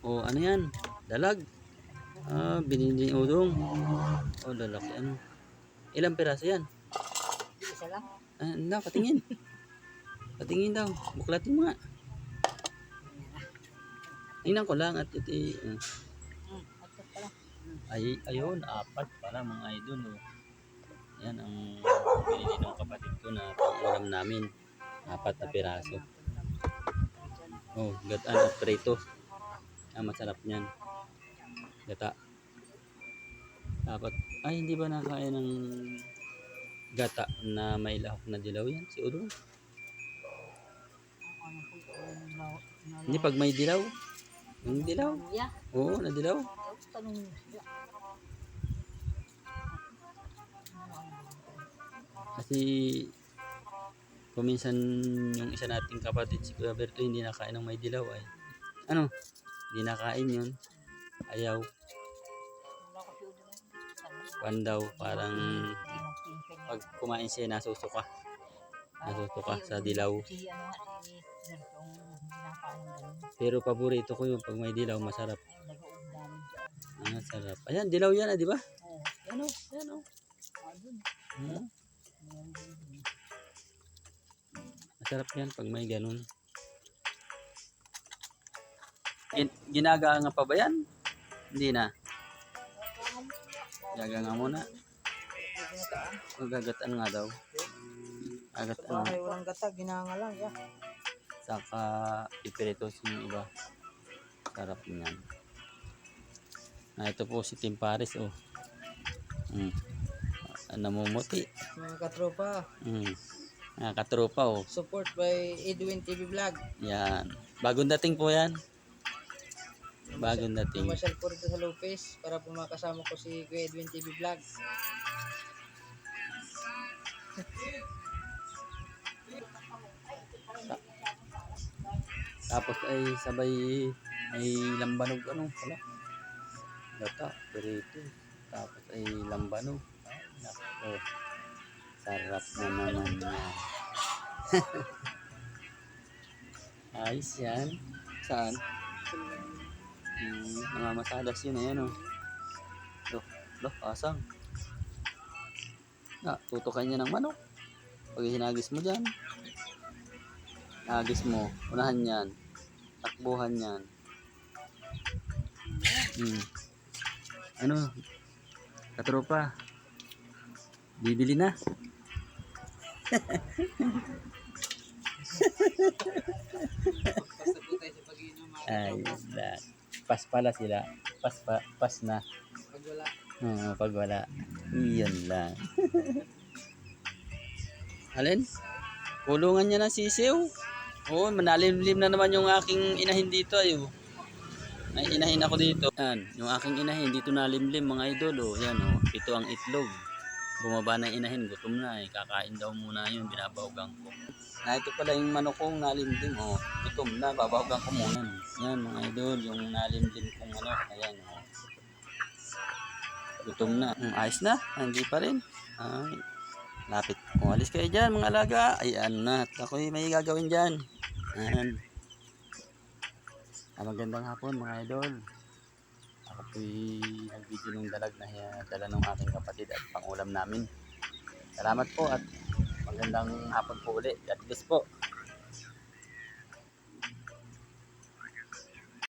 O ano yan? Dalag. Binili udong. O lalaki ano. Ilang piraso yan? Isa lang. Na, patingin. Patingin daw. Buklatin mo nga. Tingnan ko lang at iti. Apat pala. Ayun, apat pala mga idol. Oh. Yan ang binili ng kapatid ko na pang-ulam namin. Apat na piraso. Oh, gataan at prito. Masarap niyan. Gata. Dapat, hindi ba nakain ng gata na may lahok na dilaw yan? Si Udong? Hindi, pag may dilaw. Yung dilaw? Oo, na dilaw. Kasi kuminsan yung isa nating kapatid si Kuya Berto hindi nakain ng may dilaw ay. Ano? Hindi nakain yun. Ayaw. Pan daw parang pag kumain siya nasusuka. Nasusuka sa dilaw. Pero paborito ko yung pag may dilaw masarap. Masarap. Ayan, dilaw yan di ba? Ano? Ayan o. Masarap yan pag may ganun. Ginaga nga pa ba yan? Hindi na. Gaga nga muna. Magagataan nga daw. Agataan. Ay, walang gata, ginanga lang. Yeah. Saka pipiritos yung iba. Sarap niyan. Ito po si Tim Paris oh. Namumuti. Mga katropa. Katropa oh. Support by Edwin TV Vlog. Yan. Bagong dating po yan. Bagong dating. Pumasyal po rito sa Lopez para po makasama ko si Kuya Edwin TV Vlog. Tapos ay sabay ay lambanog ano pala. Gata, perito. Tapos ay lambanog. Nako. Sarap na naman yan. Ayos yan. Saan? Namamasadas yun. Ayan o. Asang. Tutukan niya ng manok. Pag hinagis mo dyan. Hinagis mo. Unahan yan. Takbuhan yan. Ano? Katropa. Bibili na. Ay, pas pala sila. Pas na. Pag wala. Pag wala. Iyon lang. Alin? Kulungan niya ng sisiw. Oo, manalimlim na naman yung aking inahin dito. Ayo. May inahin ako dito. Yan, yung aking inahin dito nalimlim mga idol. Oh. Yan, oh. 7 ang itlog. Bumaba na inahin, gutom na eh. Kakain daw muna yun, binabawgang ko. Ito pala yung manok kong nalimlim. Oh. Gutom na, babawgang ko muna. Yan mga idol, yung nalimlim kong manok. Ayan, oh. Gutom na. Ayos na, hindi pa rin. Ay, lapit. Alis kayo dyan mga alaga. Ayan na, at ako'y may gagawin dyan. Ayan. Magandang hapon mga idol. Ako po'y nag-video ng dalag na dala ng aking kapatid at pangulam namin. Salamat po at magandang hapon po ulit. God bless po.